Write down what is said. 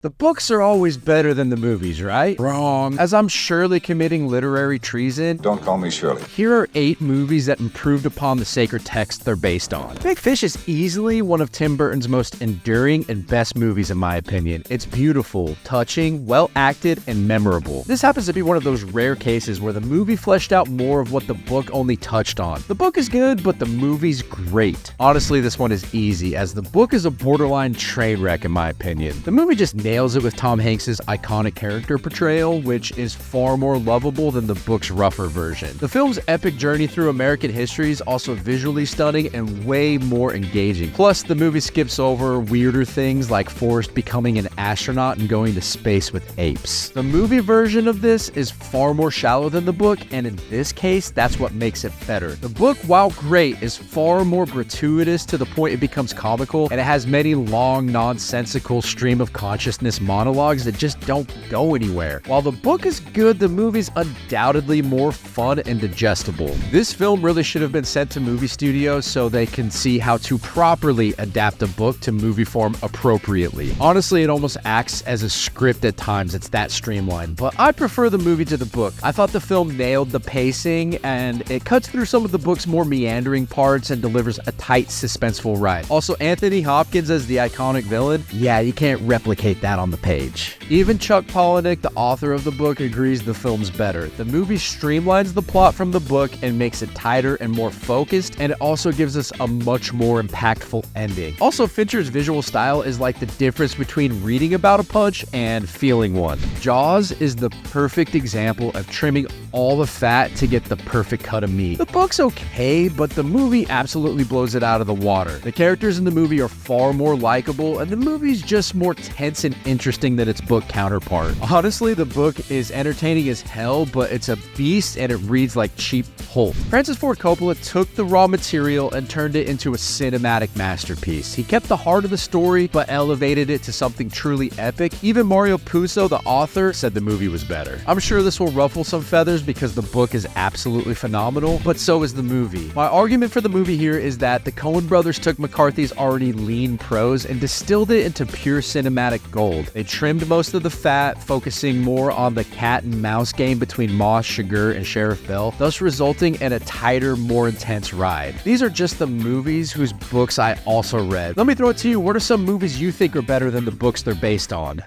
The books are always better than the movies, right? Wrong. As I'm surely committing literary treason, Don't call me Shirley. here are 8 movies that improved upon the sacred text they're based on. Big Fish is easily one of Tim Burton's most enduring and best movies in my opinion. It's beautiful, touching, well acted, and memorable. This happens to be one of those rare cases where the movie fleshed out more of what the book only touched on. The book is good, but the movie's great. Honestly, this one is easy, as the book is a borderline train wreck in my opinion. The movie just nails it with Tom Hanks's iconic character portrayal, which is far more lovable than the book's rougher version. The film's epic journey through American history is also visually stunning and way more engaging. Plus, the movie skips over weirder things like Forrest becoming an astronaut and going to space with apes. The movie version of this is far more shallow than the book, and in this case, that's what makes it better. The book, while great, is far more gratuitous to the point it becomes comical, and it has many long, nonsensical stream of consciousness monologues that just don't go anywhere. While the book is good, the movie's undoubtedly more fun and digestible. This film really should have been sent to movie studios so they can see how to properly adapt a book to movie form appropriately. Honestly, it almost acts as a script at times, it's that streamlined, but I prefer the movie to the book. I thought the film nailed the pacing, and it cuts through some of the book's more meandering parts and delivers a tight, suspenseful ride. Also, Anthony Hopkins as the iconic villain, yeah, you can't replicate that on the page. Even Chuck Palahniuk, the author of the book, agrees the film's better. The movie streamlines the plot from the book and makes it tighter and more focused, and it also gives us a much more impactful ending. Also, Fincher's visual style is like the difference between reading about a punch and feeling one. Jaws is the perfect example of trimming all the fat to get the perfect cut of meat. The book's okay, but the movie absolutely blows it out of the water. The characters in the movie are far more likable, and the movie's just more tense and interesting than its book counterpart. Honestly, the book is entertaining as hell, but it's a beast and it reads like cheap pulp. Francis Ford Coppola took the raw material and turned it into a cinematic masterpiece. He kept the heart of the story, but elevated it to something truly epic. Even Mario Puzo, the author, said the movie was better. I'm sure this will ruffle some feathers because the book is absolutely phenomenal, but so is the movie. My argument for the movie here is that the Coen brothers took McCarthy's already lean prose and distilled it into pure cinematic gold. They trimmed most of the fat, focusing more on the cat and mouse game between Moss, Sugar, and Sheriff Bell, thus resulting in a tighter, more intense ride. These are just the movies whose books I also read. Let me throw it to you. What are some movies you think are better than the books they're based on?